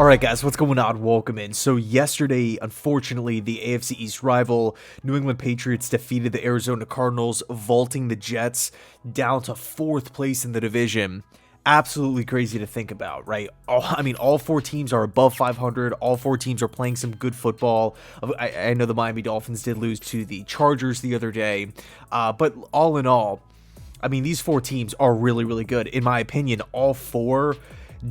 Alright guys, what's going on? Welcome in. So yesterday, unfortunately, the AFC East rival, New England Patriots, defeated the Arizona Cardinals, vaulting the Jets down to 4th place in the division. Absolutely crazy to think about, right? All four teams are above 500. All four teams are playing some good football. I know the Miami Dolphins did lose to the Chargers the other day, but all in all, these four teams are really, really good. In my opinion, all four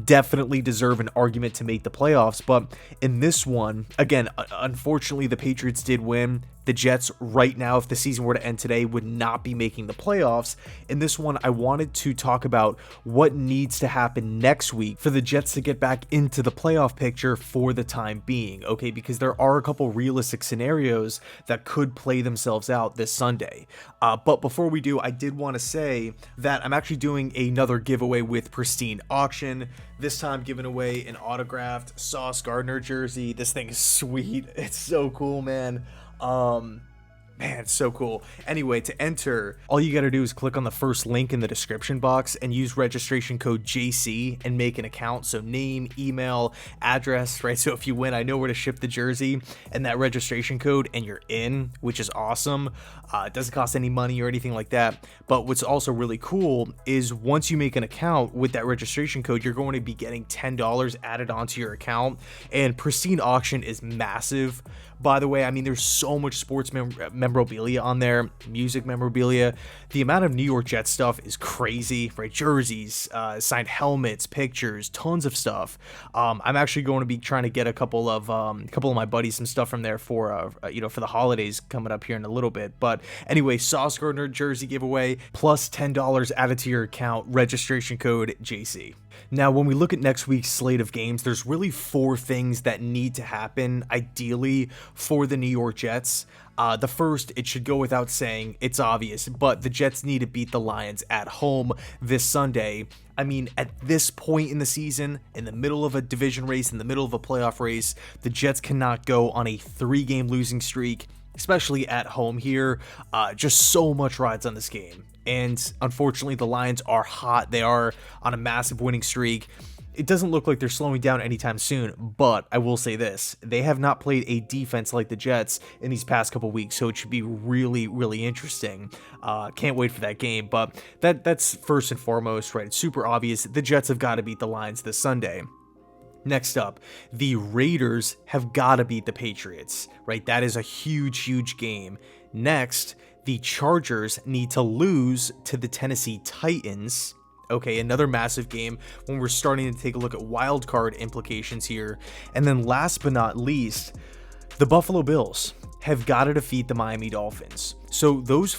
definitely deserve an argument to make the playoffs. But in this one, again, unfortunately, the Patriots did win. The Jets right now, if the season were to end today, would not be making the playoffs. In this one, I wanted to talk about what needs to happen next week for the Jets to get back into the playoff picture for the time being, okay? Because there are a couple realistic scenarios that could play themselves out this Sunday. But before we do, I did want to say that I'm actually doing another giveaway with Pristine Auction. This time giving away an autographed Sauce Gardner jersey. This thing is sweet. It's so cool, man. Man, it's so cool. Anyway, to enter, all you gotta do is click on the first link in the description box and use registration code JC and make an account. So name, email, address, right? So if you win, I know where to ship the jersey and that registration code, and you're in, which is awesome. It doesn't cost any money or anything like that. But what's also really cool is once you make an account with that registration code, you're going to be getting $10 added onto your account. And Pristine Auction is massive. By the way, there's so much sports memorabilia on there, music memorabilia. The amount of New York Jets stuff is crazy, right? Jerseys, signed helmets, pictures, tons of stuff. I'm actually going to be trying to get a couple of my buddies some stuff from there for for the holidays coming up here in a little bit. But anyway, Sauce Gardner jersey giveaway plus $10 added to your account, registration code JC. Now, when we look at next week's slate of games, there's really 4 things that need to happen, ideally, for the New York Jets. The first, it should go without saying, it's obvious, but the Jets need to beat the Lions at home this Sunday. At this point in the season, in the middle of a division race, in the middle of a playoff race, the Jets cannot go on a 3-game losing streak, especially at home here. Just so much rides on this game. And unfortunately, the Lions are hot. They are on a massive winning streak. It doesn't look like they're slowing down anytime soon, but I will say this. They have not played a defense like the Jets in these past couple weeks, so it should be really, really interesting. Can't wait for that game, but that's first and foremost, right? It's super obvious. The Jets have got to beat the Lions this Sunday. Next up, the Raiders have got to beat the Patriots, right? That is a huge, huge game. Next, the Chargers need to lose to the Tennessee Titans. Okay, another massive game when we're starting to take a look at wild card implications here. And then last but not least, the Buffalo Bills have got to defeat the Miami Dolphins. So if those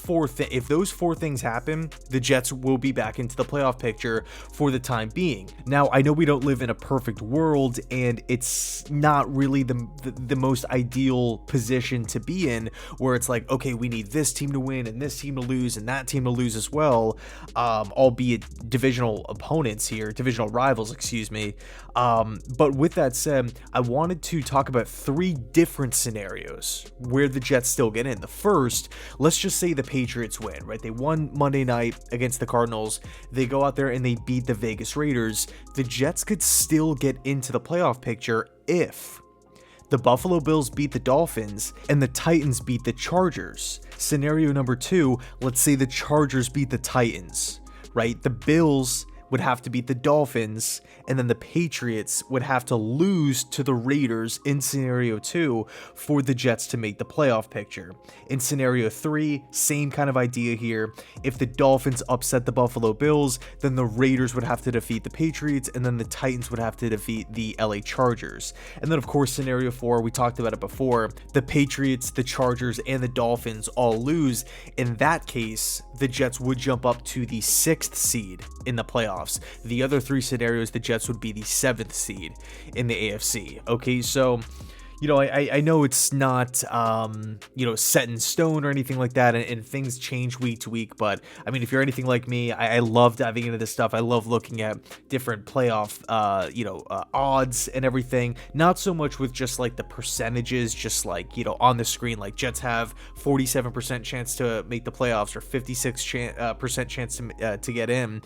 four things happen, the Jets will be back into the playoff picture for the time being. Now, I know we don't live in a perfect world, and it's not really the most ideal position to be in, where it's like, okay, we need this team to win and this team to lose and that team to lose as well, albeit divisional rivals, excuse me. But with that said, I wanted to talk about 3 different scenarios where the Jets still get in. The first, let's just say the Patriots win, right? They won Monday night against the Cardinals. They go out there and they beat the Vegas Raiders. The Jets could still get into the playoff picture if the Buffalo Bills beat the Dolphins and the Titans beat the Chargers. Scenario number 2, let's say the Chargers beat the Titans, right? The Bills would have to beat the Dolphins, and then the Patriots would have to lose to the Raiders in scenario 2 for the Jets to make the playoff picture. In scenario 3, same kind of idea here. If the Dolphins upset the Buffalo Bills, then the Raiders would have to defeat the Patriots, and then the Titans would have to defeat the LA Chargers. And then, of course, scenario 4, we talked about it before, the Patriots, the Chargers, and the Dolphins all lose. In that case, the Jets would jump up to the 6th seed in the playoffs. The other 3 scenarios, the Jets would be the 7th seed in the AFC. Okay, so I know it's not, set in stone or anything like that, and things change week to week. But I mean, if you're anything like me, I love diving into this stuff. I love looking at different playoff, odds and everything. Not so much with just like the percentages, just like, on the screen, like Jets have 47% chance to make the playoffs or 56% chance to get in.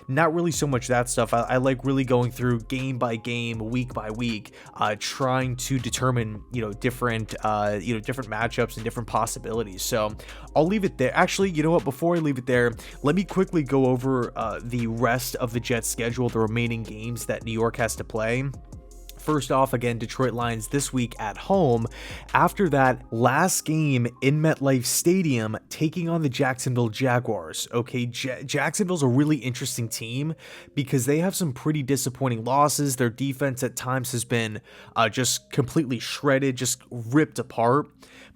Not really so much that stuff. I like really going through game by game, week by week, trying to determine, different matchups and different possibilities. So I'll leave it there. Actually, you know what? Before I leave it there, let me quickly go over the rest of the Jets schedule, the remaining games that New York has to play. First off, again, Detroit Lions this week at home. After that, last game in MetLife Stadium, taking on the Jacksonville Jaguars. Okay, Jacksonville's a really interesting team because they have some pretty disappointing losses. Their defense at times has been just completely shredded, just ripped apart.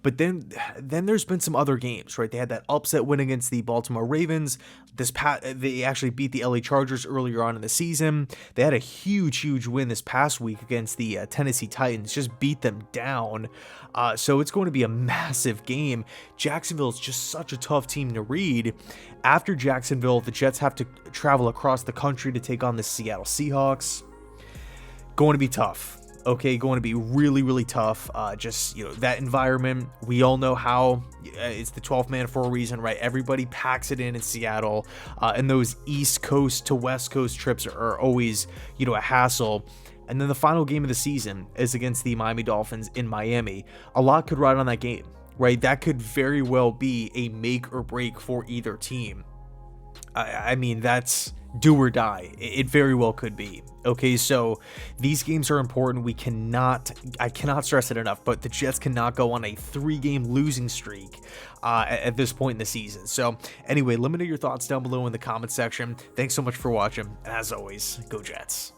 But then there's been some other games, right? They had that upset win against the Baltimore Ravens. They actually beat the LA Chargers earlier on in the season. They had a huge win this past week against the Tennessee Titans, just beat them down. So it's going to be a massive game. Jacksonville is just such a tough team to read. After Jacksonville, the Jets have to travel across the country to take on the Seattle Seahawks. Going to be tough. Okay, going to be really tough. That environment, we all know how it's the 12th man for a reason, right? Everybody packs it in Seattle, and those East Coast to West Coast trips are always, a hassle. And then the final game of the season is against the Miami Dolphins in Miami. A lot could ride on that game, right? That could very well be a make or break for either team. I mean, that's do or die. It very well could be. Okay, so these games are important. I cannot stress it enough, but the Jets cannot go on a 3-game losing streak at this point in the season. So anyway, let me know your thoughts down below in the comment section. Thanks so much for watching. And as always, go Jets.